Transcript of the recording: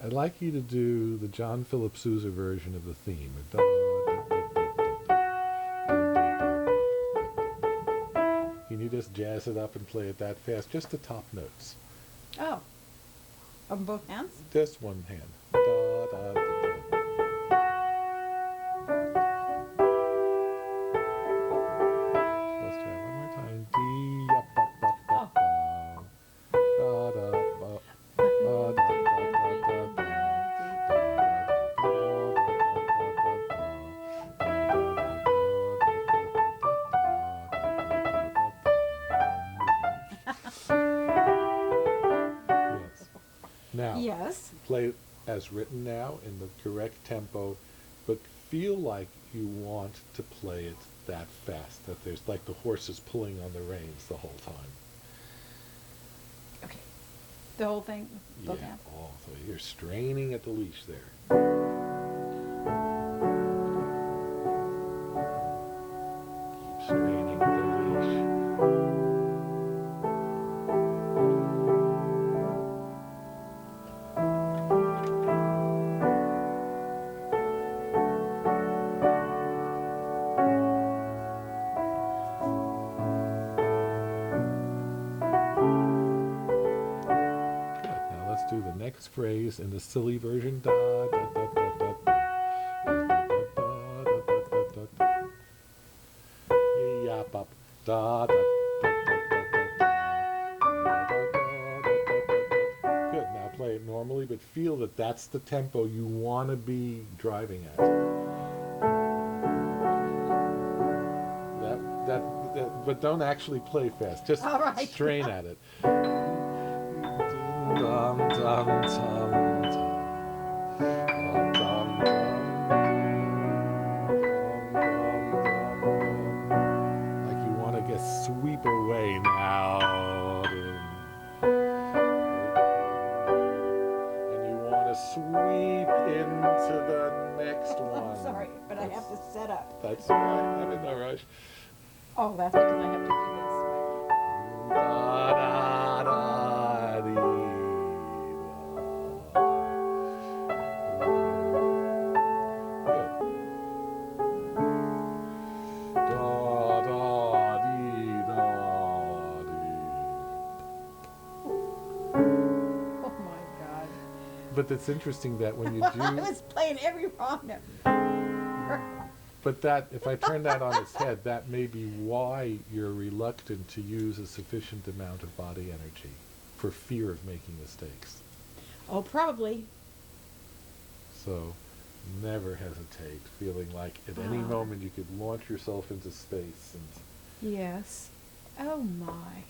I'd like you to do the John Philip Sousa version of the theme. Can you just jazz it up and play it that fast? Just the top notes. Oh. On both hands? Just one hand. Da, da, da, da. Let's try one more time. Dee, up, up, up, up, da, da, ba, da, da, da, da, da, Yes. Now, Yes. play it as written now in the correct tempo, but feel like you want to play it that fast, that there's like the horse is pulling on the reins the whole time. Okay. The whole thing? Both Yeah. hands? Oh, so you're straining at the leash there. Keep straining at the leash. Good. Now let's do the next phrase in the silly version. Da, da, da, da, da, da, da, da, da, da, da, da. Yap, up. Da, da, da, da, da, da, da, da, da. Good. Now play it normally, but feel that that's the tempo you want to be driving at. But don't actually play fast. Just All right. strain at it. Dum, dum, dum, dum. Dum, dum, dum. Like you want to just sweep away now. And you want to sweep into the next one. I'm sorry, but I have to set up. That's all right. I'm in no rush. Oh, that's because I have to do Da, da, da, dee, da. Good. Da, da, dee, da, dee. this. Oh my God. But it's interesting that when you I do, was playing every wrong note. but that if I turn that on its head, that may be why you're reluctant to use a sufficient amount of body energy for fear of making mistakes. Oh, probably. So never hesitate, feeling like at any Ah. moment you could launch yourself into space and Yes. Oh my.